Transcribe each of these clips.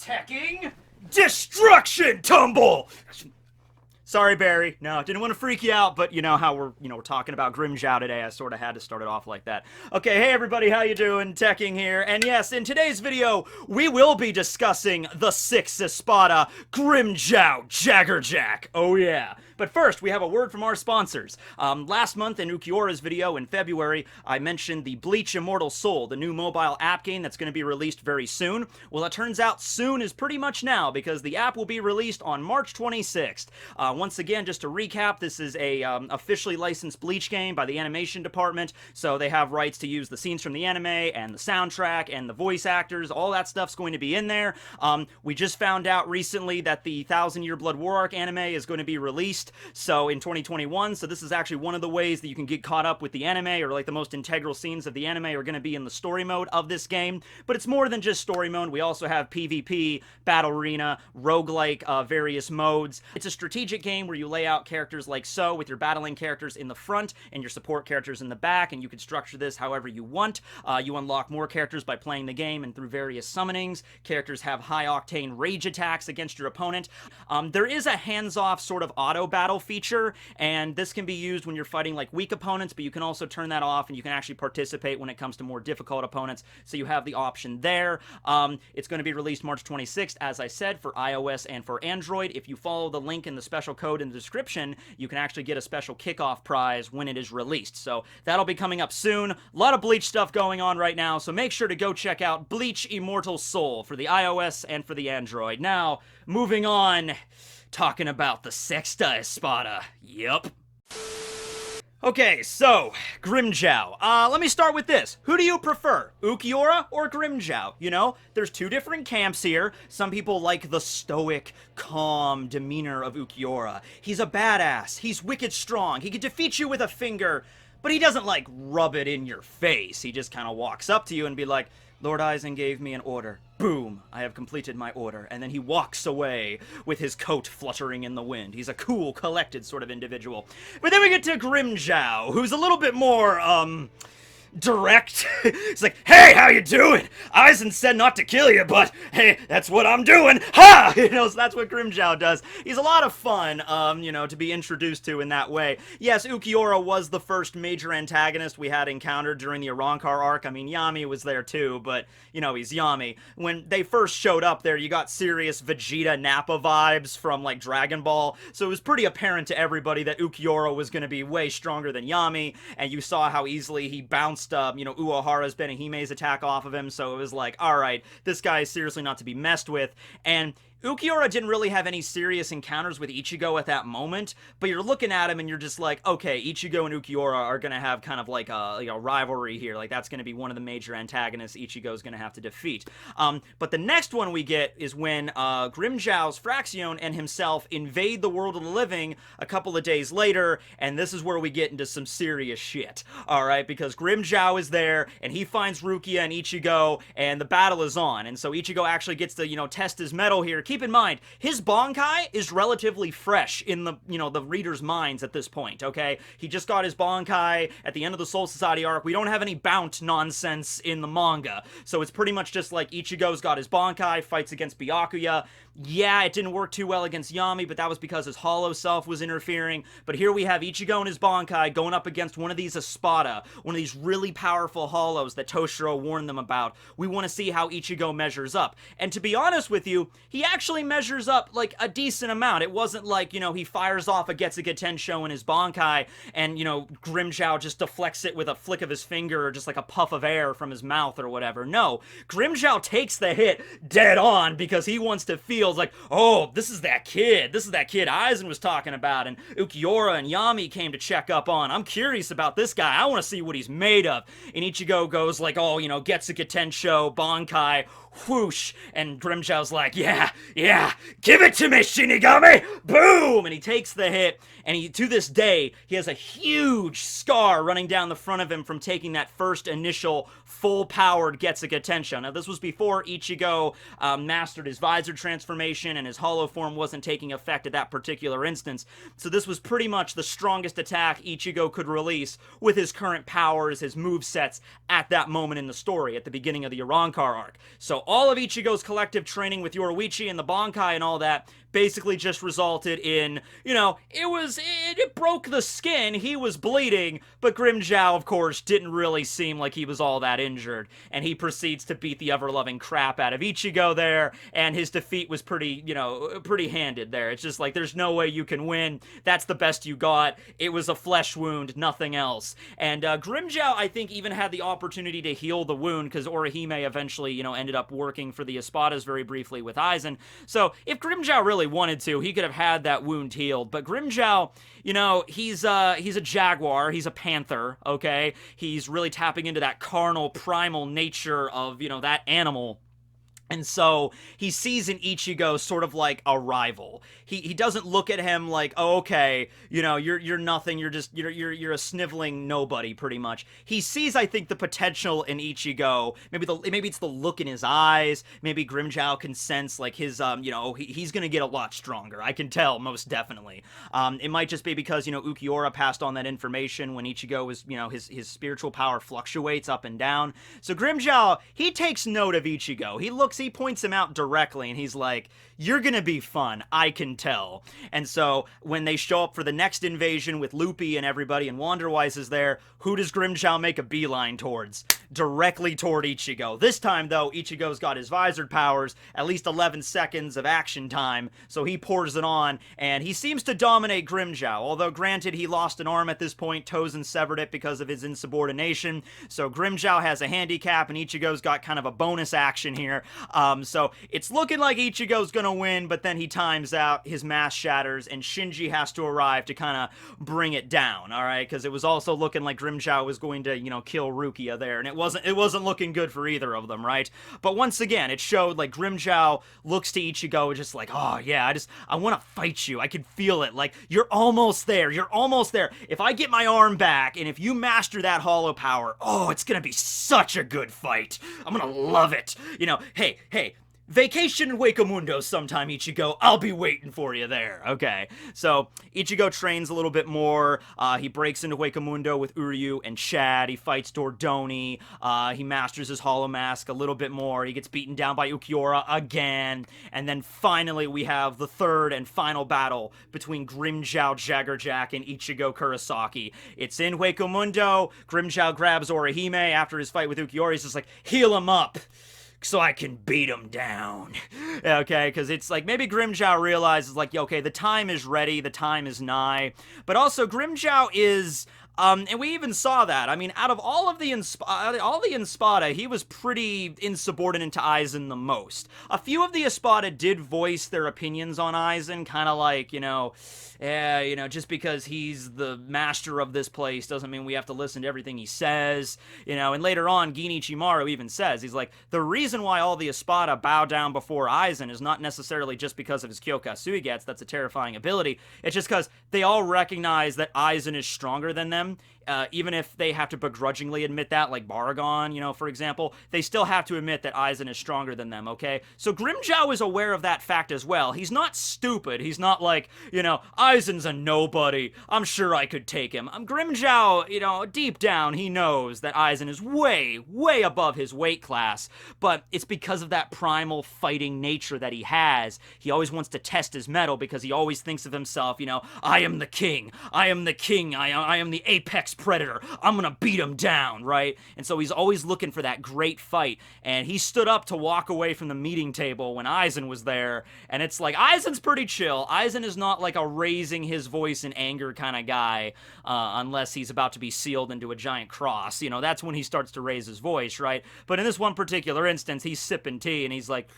Tekking Destruction Tumble! Sorry, Barry. No, didn't want to freak you out, but you know how we're talking about Grimmjow today. I sort of had to start it off like that. Okay, hey everybody, how you doing? Tekking here. And yes, in today's video, we will be discussing the 6th Espada, Grimmjow Jaegerjaquez. Oh yeah. But first, we have a word from our sponsors. Last month in Ukiura's video in February, I mentioned the Bleach Immortal Soul, the new mobile app game that's going to be released very soon. Well, it turns out soon is pretty much now, because the app will be released on March 26th. Once again, just to recap, this is a officially licensed Bleach game by the animation department, so they have rights to use the scenes from the anime, and the soundtrack, and the voice actors. All that stuff's going to be in there. We just found out recently that the 1000 Year Blood War Arc anime is going to be released, so in 2021, so this is actually one of the ways that you can get caught up with the anime, or like the most integral scenes of the anime are going to be in the story mode of this game. But it's more than just story mode. We also have PvP, Battle Arena, roguelike, various modes. It's a strategic game where you lay out characters like so, with your battling characters in the front and your support characters in the back, and you can structure this however you want. You unlock more characters by playing the game and through various summonings. Characters have high-octane rage attacks against your opponent. There is a hands-off sort of auto battle feature, and this can be used when you're fighting like weak opponents, but you can also turn that off and you can actually participate when it comes to more difficult opponents, so you have the option there. It's going to be released March 26th, as I said, for iOS and for Android. If you follow the link in the special code in the description, you can actually get a special kickoff prize when it is released, so that'll be coming up soon. A lot of Bleach stuff going on right now, so make sure to go check out Bleach Immortal Soul for the iOS and for the Android. Now, moving on, talking about the Sexta Espada. Yup. Okay, so, Grimmjow. Let me start with this. Who do you prefer, Ukiura or Grimmjow? You know, there's two different camps here. Some people like the stoic, calm demeanor of Ukiura. He's a badass. He's wicked strong. He can defeat you with a finger, but he doesn't, like, rub it in your face. He just kind of walks up to you and be like, Lord Aizen gave me an order. Boom, I have completed my order. And then he walks away with his coat fluttering in the wind. He's a cool, collected sort of individual. But then we get to Grimmjow, who's a little bit more, direct. It's like, hey, how you doing? Aizen said not to kill you, but hey, that's what I'm doing. Ha! You know, so that's what Grimmjow does. He's a lot of fun, to be introduced to in that way. Yes, Ukiura was the first major antagonist we had encountered during the Arrancar arc. I mean, Yami was there too, but, he's Yami. When they first showed up there, you got serious Vegeta Nappa vibes from, like, Dragon Ball, so it was pretty apparent to everybody that Ukiura was going to be way stronger than Yami, and you saw how easily he bounced Uehara's Benehime's attack off of him, so it was like, alright, this guy is seriously not to be messed with. And Ukiura didn't really have any serious encounters with Ichigo at that moment, but you're looking at him and you're just like, okay, Ichigo and Ukiura are gonna have kind of like a rivalry here. Like, that's gonna be one of the major antagonists Ichigo's gonna have to defeat. But the next one we get is when Grimmjow's Fraxione and himself invade the world of the living a couple of days later, and this is where we get into some serious shit, alright? Because Grimmjow is there, and he finds Rukia and Ichigo, and the battle is on, and so Ichigo actually gets to, test his mettle here. Keep in mind, his Bankai is relatively fresh in the, the reader's minds at this point, okay? He just got his Bankai at the end of the Soul Society arc. We don't have any Bount nonsense in the manga, so it's pretty much just like Ichigo's got his Bankai, fights against Byakuya. Yeah, it didn't work too well against Yami, but that was because his hollow self was interfering. But here we have Ichigo and his Bankai going up against one of these Espada, one of these really powerful hollows that Toshiro warned them about. We want to see how Ichigo measures up. And to be honest with you, he actually measures up, like, a decent amount. It wasn't like, he fires off a Getsuga Tensho in his Bankai, and, Grimmjow just deflects it with a flick of his finger, or just like a puff of air from his mouth or whatever. No, Grimmjow takes the hit dead on, because he wants to feel like, oh, this is that kid Aizen was talking about, and Ukiura and Yami came to check up on. I'm curious about this guy. I want to see what he's made of. And Ichigo goes like, oh, Getsuga Tensho, Bankai, whoosh, and Grimmjow's like, yeah, give it to me, Shinigami! Boom! And he takes the hit, and to this day, he has a huge scar running down the front of him from taking that first initial full-powered Getsuga Tensho. Now, this was before Ichigo mastered his visor transformation, and his hollow form wasn't taking effect at that particular instance, so this was pretty much the strongest attack Ichigo could release with his current powers, his movesets, at that moment in the story, at the beginning of the Arrancar arc. So all of Ichigo's collective training with Yoruichi and the Bankai and all that basically just resulted in, it broke the skin, he was bleeding, but Grimmjow, of course, didn't really seem like he was all that injured, and he proceeds to beat the ever-loving crap out of Ichigo there, and his defeat was pretty handed there. It's just like, there's no way you can win, that's the best you got, it was a flesh wound, nothing else. And Grimmjow, I think, even had the opportunity to heal the wound, because Orihime eventually, ended up working for the Espadas very briefly with Aizen, so if Grimmjow really wanted to, he could have had that wound healed. But Grimmjow, he's a jaguar, he's a panther, okay? He's really tapping into that carnal, primal nature of, that animal. And so he sees in Ichigo sort of like a rival. He doesn't look at him like, oh, okay, you're nothing, you're a sniveling nobody, pretty much. He sees, I think, the potential in Ichigo. Maybe it's the look in his eyes. Maybe Grimmjow can sense like his he's gonna get a lot stronger. I can tell, most definitely. It might just be because Ukiura passed on that information when Ichigo was his spiritual power fluctuates up and down. So Grimmjow, he takes note of Ichigo. He points him out directly, and he's like, you're gonna be fun, I can tell. And so, when they show up for the next invasion with Loopy and everybody, and Wanderwise is there, who does Grimmjow make a beeline towards? Directly toward Ichigo. This time, though, Ichigo's got his visored powers, at least 11 seconds of action time, so he pours it on, and he seems to dominate Grimmjow, although granted, he lost an arm at this point, Tozen severed it because of his insubordination, so Grimmjow has a handicap, and Ichigo's got kind of a bonus action here. So it's looking like Ichigo's gonna win, but then he times out, his mask shatters, and Shinji has to arrive to kind of bring it down, alright? Because it was also looking like Grimmjow was going to, kill Rukia there, and it wasn't looking good for either of them, right? But once again, it showed, like, Grimmjow looks to Ichigo just like, oh, yeah, I want to fight you, I can feel it, like, you're almost there, if I get my arm back, and if you master that hollow power, oh, it's gonna be such a good fight, I'm gonna love it, hey, vacation in Hueco sometime, Ichigo. I'll be waiting for you there. Okay. So, Ichigo trains a little bit more. He breaks into Hueco with Uryu and Chad. He fights Dordoni. He masters his Hollow Mask a little bit more. He gets beaten down by Ukiura again. And then finally, we have the third and final battle between Grimmjow, Jaegerjaquez, and Ichigo Kurosaki. It's in Hueco Grimmjow grabs Orihime after his fight with Ukiura. He's just like, heal him up, so I can beat him down. Okay, because it's like, maybe Grimmjow realizes, like, okay, the time is ready, the time is nigh. But also, Grimmjow is, and we even saw that. I mean, out of all of the Espada, he was pretty insubordinate to Aizen the most. A few of the Espada did voice their opinions on Aizen, kind of like, just because he's the master of this place doesn't mean we have to listen to everything he says, and later on, Gin Ichimaru even says, he's like, the reason why all the Espada bow down before Aizen is not necessarily just because of his Kyoka Suigetsu, that's a terrifying ability, it's just because they all recognize that Aizen is stronger than them, even if they have to begrudgingly admit that, like Baragon, for example, they still have to admit that Aizen is stronger than them, okay? So Grimmjow is aware of that fact as well. He's not stupid. He's not like, Aizen's a nobody. I'm sure I could take him. Grimmjow, deep down, he knows that Aizen is way, way above his weight class, but it's because of that primal fighting nature that he has. He always wants to test his mettle because he always thinks of himself, I am the king. I am the king. I am the apex predator. I'm gonna beat him down, right? And so he's always looking for that great fight, and he stood up to walk away from the meeting table when Aizen was there, and it's like, Aizen's pretty chill. Aizen is not like a raising his voice in anger kind of guy, unless he's about to be sealed into a giant cross. That's when he starts to raise his voice, right? But in this one particular instance, he's sipping tea, and he's like,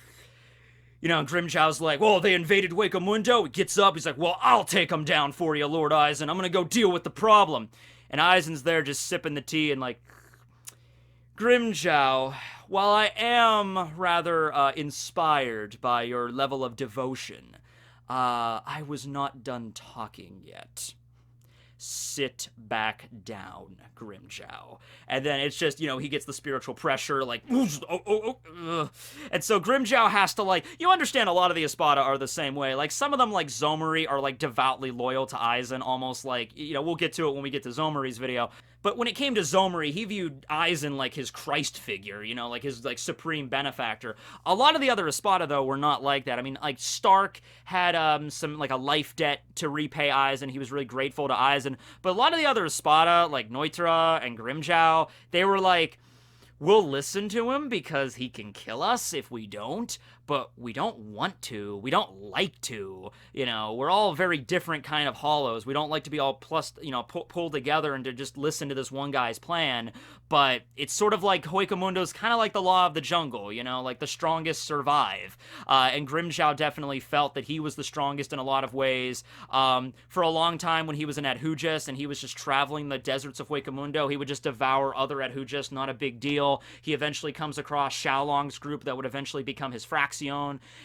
Grimmjow's like, well, they invaded Hueco He gets up, he's like, well, I'll take them down for you, Lord Aizen. I'm gonna go deal with the problem. And Aizen's there just sipping the tea and like, Grimmjow, while I am rather inspired by your level of devotion, I was not done talking yet. Sit back down, Grimmjow. And then it's just, he gets the spiritual pressure, like, and so Grimmjow has to, like, you understand a lot of the Espada are the same way. Like, some of them, like Zomori, are, like, devoutly loyal to Aizen, almost like, we'll get to it when we get to Zomori's video. But when it came to Zomori, he viewed Aizen like his Christ figure, like his like supreme benefactor. A lot of the other Espada, though, were not like that. I mean, like Stark had some like a life debt to repay Aizen. He was really grateful to Aizen. But a lot of the other Espada, like Noitra and Grimmjow, they were like, we'll listen to him because he can kill us if we don't, but we don't want to. We don't like to. We're all very different kind of hollows. We don't like to be all pulled together and to just listen to this one guy's plan. But it's sort of like Hoikamundo's kind of like the law of the jungle, like the strongest survive. And Grimmjow definitely felt that he was the strongest in a lot of ways. For a long time when he was in Adhujas and he was just traveling the deserts of Hoikamundo, he would just devour other Adhujas, not a big deal. He eventually comes across Xiaolong's group that would eventually become his Fraction,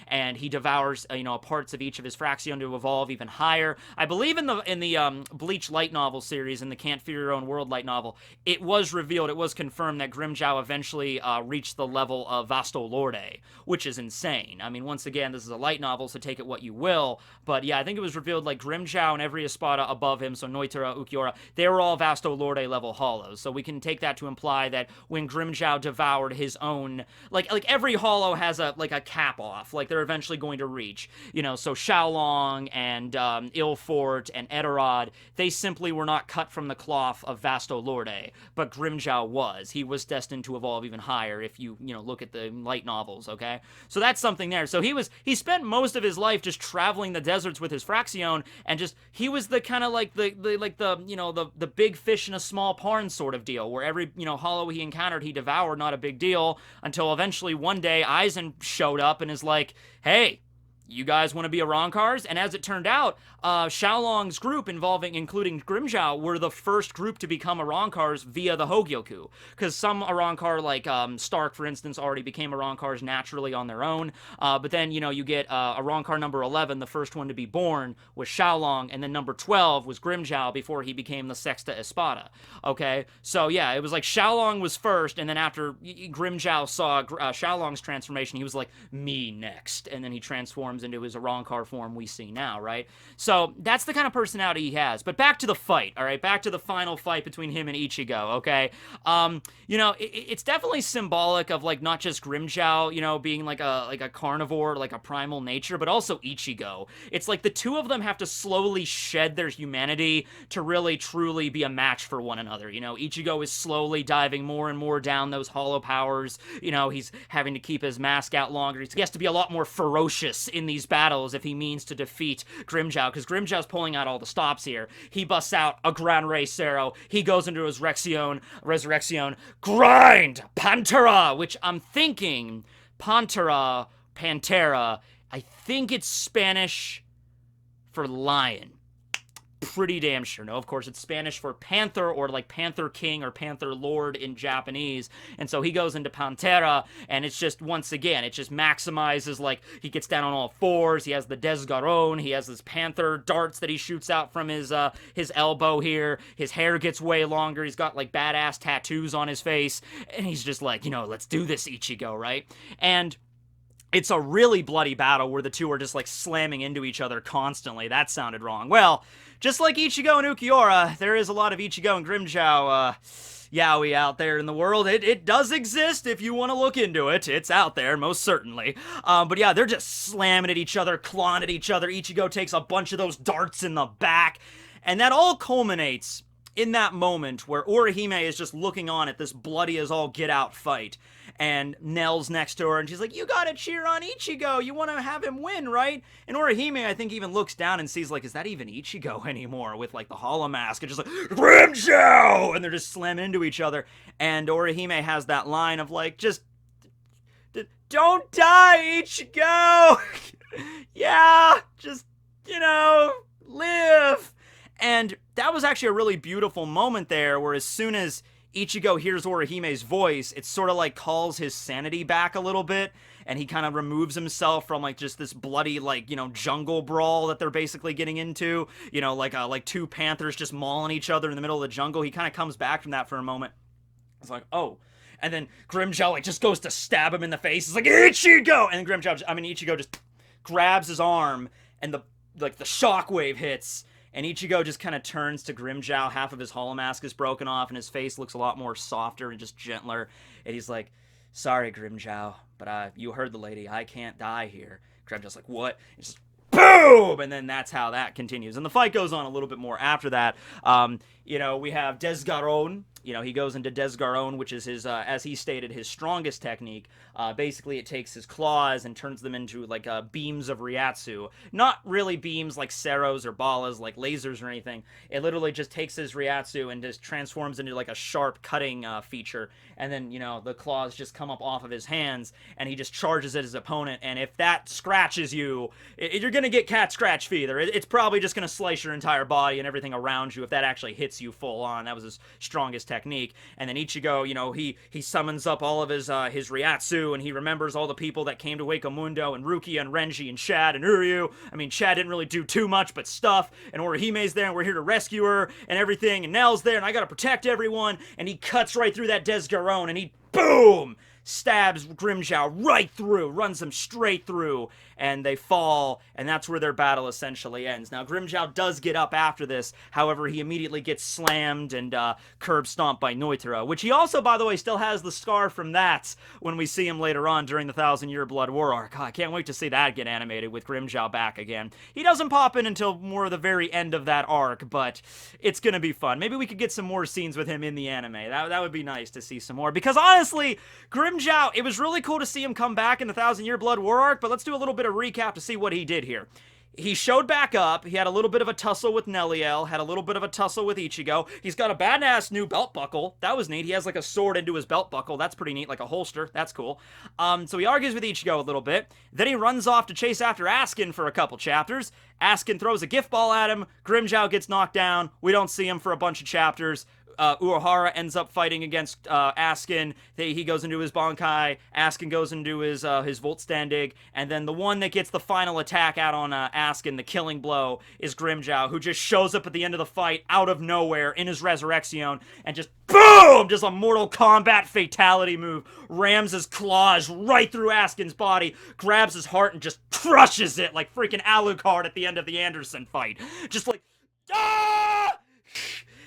and he devours, parts of each of his Fraction to evolve even higher. I believe in the Bleach light novel series, in the Can't Fear Your Own World light novel, it was revealed, it was confirmed that Grimmjow eventually reached the level of Vasto Lorde, which is insane. I mean, once again, this is a light novel, so take it what you will, but yeah, I think it was revealed like Grimmjow and every Espada above him, so Noitra, Ukiura, they were all Vasto Lorde level hollows, so we can take that to imply that when Grimmjow devoured his own, like every hollow has a cap off, like they're eventually going to reach, so Xiaolong and Ilfort and Eterod, they simply were not cut from the cloth of Vasto Lorde, but Grimmjow was. He was destined to evolve even higher if you look at the light novels, okay? So that's something there. So he spent most of his life just traveling the deserts with his Fraction, and he was the kind of like the big fish in a small pond sort of deal, where every hollow he encountered he devoured, not a big deal, until eventually one day Aizen showed up and is like, hey, you guys want to be Arankars? And as it turned out, Xiaolong's group, including Grimmjow, were the first group to become Arankars via the Hogyoku. Because some Arankar, like Stark, for instance, already became Arankars naturally on their own. But then, you get Arankar number 11, the first one to be born, was Xiaolong, and then number 12 was Grimmjow before he became the Sexta Espada. Okay? So, yeah, it was like Xiaolong was first, and then after Grimmjow saw Xiaolong's transformation, he was like, me next. And then he transformed into his Arankar form we see now, right? So that's the kind of personality he has. But back to the fight, all right? Back to the final fight between him and Ichigo, okay? It's definitely symbolic of like not just Grimmjow, being like a carnivore, like a primal nature, but also Ichigo. It's like the two of them have to slowly shed their humanity to really truly be a match for one another. Ichigo is slowly diving more and more down those hollow powers. He's having to keep his mask out longer. He has to be a lot more ferocious in these battles if he means to defeat Grimmjow, because Grimmjow's pulling out all the stops here. He busts out a Gran Rey Cero, he goes into his Resurrection, grind, Pantera, which I'm thinking, Pantera, I think it's Spanish for lion. Pretty damn sure. No, of course, it's Spanish for panther, or like Panther King or Panther Lord in Japanese. And so he goes into Pantera, and it's just, once again, it just maximizes, like, he gets down on all fours, he has the Desgaron, he has this panther darts that he shoots out from his elbow here, his hair gets way longer, he's got, like, badass tattoos on his face, and he's just like, let's do this, Ichigo, right? And it's a really bloody battle where the two are just, like, slamming into each other constantly. That sounded wrong. Well, just like Ichigo and Ukiura, there is a lot of Ichigo and Grimmjow, yaoi out there in the world. It does exist if you want to look into it. It's out there, most certainly. But yeah, they're just slamming at each other, clawing at each other. Ichigo takes a bunch of those darts in the back. And that all culminates in that moment where Orihime is just looking on at this bloody as all get out fight, and Nell's next to her, and she's like, you gotta cheer on Ichigo, you want to have him win, right? And Orihime, I think, even looks down and sees, like, is that even Ichigo anymore, with, like, the hollow mask, and just like, Grimmjow! And they're just slamming into each other, and Orihime has that line of, like, just, don't die, Ichigo! Yeah, just, live! And that was actually a really beautiful moment there, where as soon as Ichigo hears Orihime's voice, it sort of like calls his sanity back a little bit, and he kind of removes himself from like just this bloody jungle brawl that they're basically getting into, like two panthers just mauling each other in the middle of the jungle. He kind of comes back from that for a moment. It's like, oh. And then Grimmjow just goes to stab him in the face. It's like, Ichigo! And Ichigo just grabs his arm, and the shockwave hits. And Ichigo just kind of turns to Grimmjow. Half of his hollow mask is broken off, and his face looks a lot more softer and just gentler. And he's like, "Sorry, Grimmjow, but you heard the lady. I can't die here." Grimmjow's like, "What?" It's just boom! And then that's how that continues. And the fight goes on a little bit more after that. We have Desgaron. He goes into Desgaron, which is his, as he stated, his strongest technique. Basically, it takes his claws and turns them into, like, beams of Ryatsu. Not really beams like Seros or Balas, like lasers or anything. It literally just takes his Ryatsu and just transforms into, like, a sharp cutting feature. And then, the claws just come up off of his hands, and he just charges at his opponent. And if that scratches you, you're going to get cat scratch fever. It's probably just going to slice your entire body and everything around you if that actually hits you full on. That was his strongest technique. And then Ichigo, he summons up all of his Ryatsu, and he remembers all the people that came to Wakamundo, and Rukia and Renji and Chad and Uryu. I mean, Chad didn't really do too much but stuff, and Orihime's there, and we're here to rescue her and everything, and Nell's there, and I gotta protect everyone. And he cuts right through that Desgaron, and he boom stabs Grimmjow right through, runs him straight through, and they fall, and that's where their battle essentially ends. Now, Grimmjow does get up after this, however, he immediately gets slammed and curb stomped by Noitera, which he also, by the way, still has the scar from that when we see him later on during the 1,000-Year Blood War arc. I can't wait to see that get animated with Grimmjow back again. He doesn't pop in until more of the very end of that arc, but it's gonna be fun. Maybe we could get some more scenes with him in the anime. That would be nice to see some more, because honestly, Grimmjow, it was really cool to see him come back in the 1,000-Year Blood War arc, but let's do a little bit of recap to see what he did here. He showed back up, he had a little bit of a tussle with Neliel, had a little bit of a tussle with Ichigo, he's got a badass new belt buckle, that was neat, he has like a sword into his belt buckle, that's pretty neat, like a holster, that's cool. So he argues with Ichigo a little bit, then he runs off to chase after Askin for a couple chapters, Askin throws a gift ball at him, Grimmjow gets knocked down, we don't see him for a bunch of chapters. Urahara ends up fighting against Askin. He goes into his Bankai. Askin goes into his Voltstandig. And then the one that gets the final attack out on Askin, the killing blow, is Grimmjow, who just shows up at the end of the fight out of nowhere in his Resurrection and just boom! Just a Mortal Kombat fatality move. Rams his claws right through Askin's body, grabs his heart, and just crushes it like freaking Alucard at the end of the Anderson fight. Just like, ah!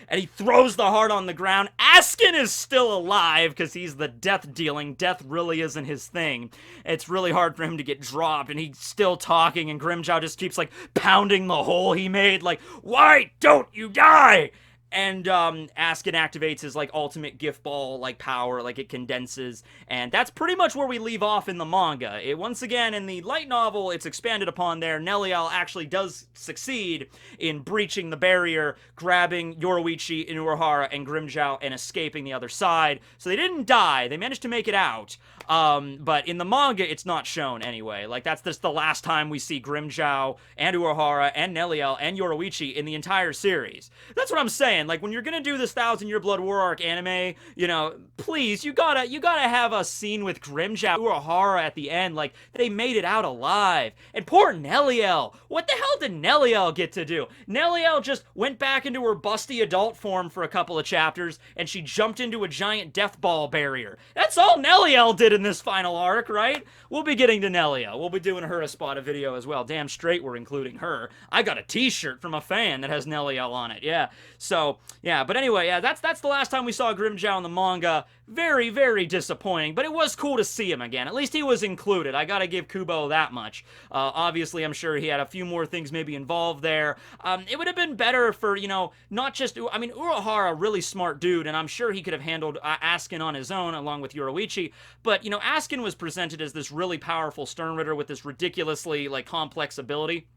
And he throws the heart on the ground. Askin is still alive because he's the death dealing. Death really isn't his thing. It's really hard for him to get dropped, and he's still talking, and Grimmjow just keeps like pounding the hole he made, like, "Why don't you die?" And Askin activates his like ultimate gift ball like power, like it condenses, and that's pretty much where we leave off in the manga. Once again, in the light novel, it's expanded upon there. Neliel actually does succeed in breaching the barrier, grabbing Yoruichi, Inuhara, and Grimmjow, and escaping the other side. So they didn't die, they managed to make it out. But in the manga, it's not shown anyway. Like, that's just the last time we see Grimmjow, and Urahara, and Neliel, and Yoruichi in the entire series. That's what I'm saying. Like, when you're gonna do this 1,000-Year Blood War arc anime, please, you gotta have a scene with Grimmjow, Urahara at the end. Like, they made it out alive. And poor Neliel. What the hell did Neliel get to do? Neliel just went back into her busty adult form for a couple of chapters, and she jumped into a giant death ball barrier. That's all Neliel did in this final arc, right? We'll be getting to Neliel. We'll be doing her Espada video as well. Damn straight we're including her. I got a t-shirt from a fan that has Neliel on it. Yeah. So, yeah, but anyway, yeah, that's the last time we saw Grimmjow in the manga. Very, very disappointing, but it was cool to see him again. At least he was included. I gotta give Kubo that much. Obviously, I'm sure he had a few more things maybe involved there. It would have been better for, not just, Urahara, really smart dude, and I'm sure he could have handled Askin on his own, along with Yoruichi, but, Askin was presented as this really powerful Stern Ritter with this ridiculously, like, complex ability.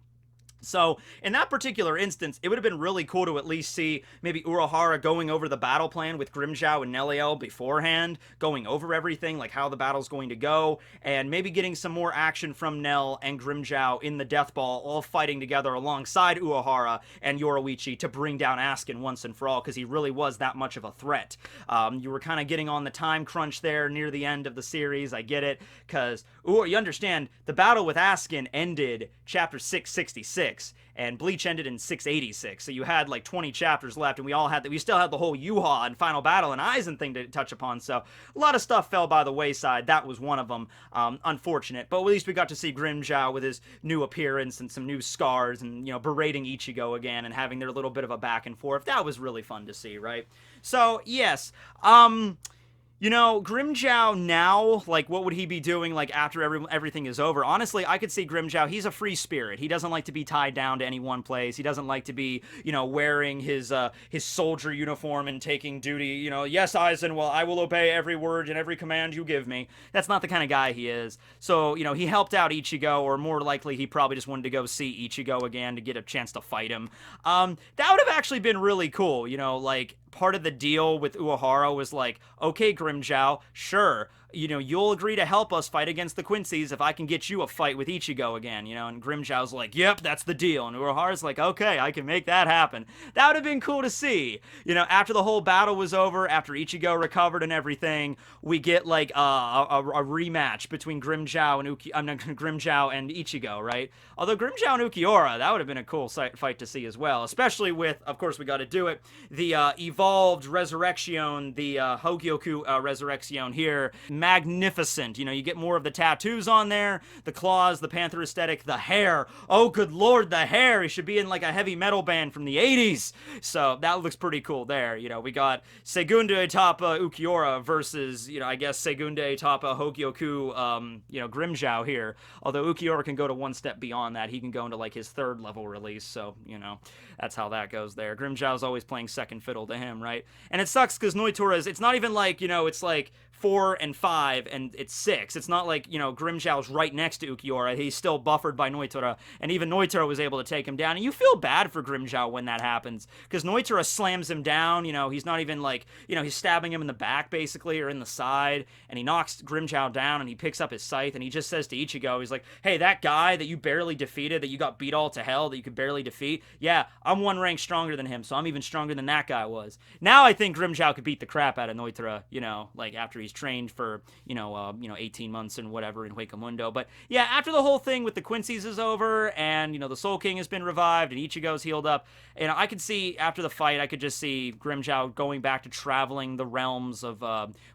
So, in that particular instance, it would have been really cool to at least see maybe Urahara going over the battle plan with Grimmjow and Neliel beforehand, going over everything, like how the battle's going to go, and maybe getting some more action from Nell and Grimmjow in the Death Ball, all fighting together alongside Urahara and Yoruichi to bring down Askin once and for all, because he really was that much of a threat. You were kind of getting on the time crunch there near the end of the series, I get it, because, you understand, the battle with Askin ended chapter 666. 686, and Bleach ended in 686. So you had like 20 chapters left, and we still had the whole Yuha and Final Battle and Aizen thing to touch upon. So a lot of stuff fell by the wayside. That was one of them. Unfortunate, but at least we got to see Grimmjow with his new appearance and some new scars, and berating Ichigo again and having their little bit of a back and forth. That was really fun to see, right? So yes, Grimmjow now, like, what would he be doing, like, after everything is over? Honestly, I could see Grimmjow, he's a free spirit. He doesn't like to be tied down to any one place. He doesn't like to be, wearing his soldier uniform and taking duty, yes, Aizen, well, I will obey every word and every command you give me. That's not the kind of guy he is. So, he helped out Ichigo, or more likely, he probably just wanted to go see Ichigo again to get a chance to fight him. That would have actually been really cool, like, part of the deal with Uehara was like, okay, Grimmjow, sure, you'll agree to help us fight against the Quincy's if I can get you a fight with Ichigo again, and Grimmjow's like, yep, that's the deal, and Uehara's like, okay, I can make that happen. That would have been cool to see. After the whole battle was over, after Ichigo recovered and everything, we get like a rematch between Grimmjow and Ichigo, right? Although Grimmjow and Ukiura, that would have been a cool fight to see as well, especially with, of course, we got to do it, the evolved Resurrection, the Hogyoku Resurrection here. Magnificent. You get more of the tattoos on there, the claws, the panther aesthetic, the hair. Oh, good lord, the hair. He should be in like a heavy metal band from the 80s. So that looks pretty cool there. We got Segunde Tapa Ukiura versus, I guess Segunde Tapa Hogyoku, Grimmjow here. Although Ukiura can go to one step beyond that. He can go into like his 3rd level release. So, that's how that goes there. Grimmjow's always playing second fiddle to him, right? And it sucks because Noitura's, it's not even like, it's like 4 and 5 and it's 6. It's not like, Grimmjow's right next to Ukiura. He's still buffered by Noitura, and even Noitura was able to take him down. And you feel bad for Grimmjow when that happens, because Noitura slams him down. He's not even like, he's stabbing him in the back basically, or in the side, and he knocks Grimmjow down, and he picks up his scythe, and he just says to Ichigo, he's like, hey, that guy that you barely defeated, that you got beat all to hell, that you could barely defeat, yeah, I'm 1 rank stronger than him, so I'm even stronger than that guy was. Now I think Grimmjow could beat the crap out of Noitura, like after he's trained for, 18 months and whatever in Huecamundo. But yeah, after the whole thing with the Quincy's is over, and, the Soul King has been revived, and Ichigo's healed up, and I could see, after the fight, I could just see Grimmjow going back to traveling the realms of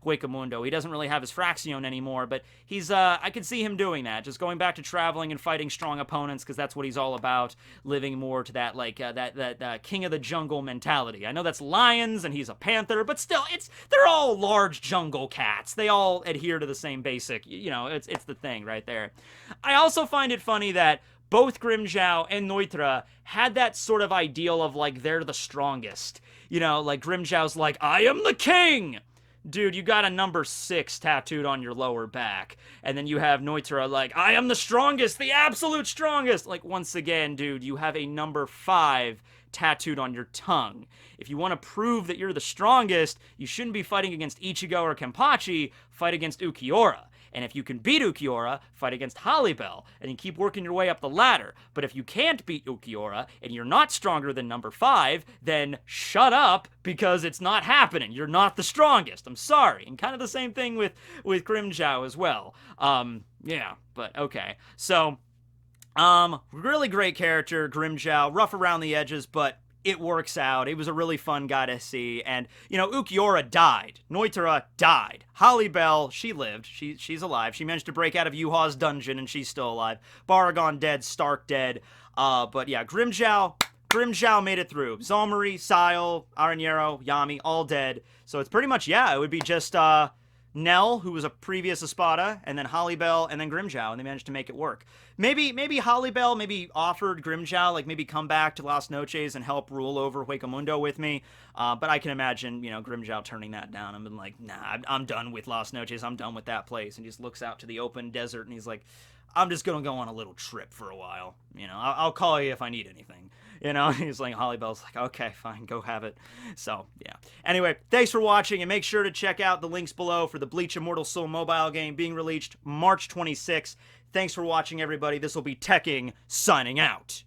Huecamundo. He doesn't really have his Fraction anymore, but he's, I could see him doing that, just going back to traveling and fighting strong opponents, because that's what he's all about, living more to that, like, that king of the jungle mentality. I know that's lions, and he's a panther, but still, they're all large jungle cats. They all adhere to the same basic, it's the thing right there. I also find it funny that both Grimmjow and Noitura had that sort of ideal of, like, they're the strongest. Like, Grimmjow's like, I am the king! Dude, you got a number 6 tattooed on your lower back. And then you have Noitura like, I am the strongest, the absolute strongest! Like, once again, dude, you have a number 5 tattooed on your tongue. If you want to prove that you're the strongest, you shouldn't be fighting against Ichigo or Kenpachi, fight against Ukiura. And if you can beat Ukiura, fight against Holybell, and you keep working your way up the ladder. But if you can't beat Ukiura, and you're not stronger than number 5, then shut up, because it's not happening. You're not the strongest. I'm sorry. And kind of the same thing with Grimmjow as well. Yeah, but okay. So, really great character, Grimmjow, rough around the edges, but it works out. It was a really fun guy to see. And, Ukiura died. Noitura died. Holybell, she lived. She's alive. She managed to break out of Yuha's dungeon, and she's still alive. Baragon dead. Stark dead. But yeah, Grimmjow made it through. Zalmari, Sile, Aranero, Yami, all dead. So it's pretty much, yeah, it would be just, Nell, who was a previous Espada, and then Holybell, and then Grimmjow, and they managed to make it work. Maybe Holybell maybe offered Grimmjow, like, maybe come back to Las Noches and help rule over Huecamundo with me, but I can imagine, Grimmjow turning that down and being like, nah, I'm done with Las Noches, I'm done with that place, and he just looks out to the open desert, and he's like, I'm just gonna go on a little trip for a while, I'll call you if I need anything. He's like, Holybell's like, okay, fine, go have it. So, yeah. Anyway, thanks for watching, and make sure to check out the links below for the Bleach Immortal Soul mobile game being released March 26th. Thanks for watching, everybody. This will be Tekking signing out.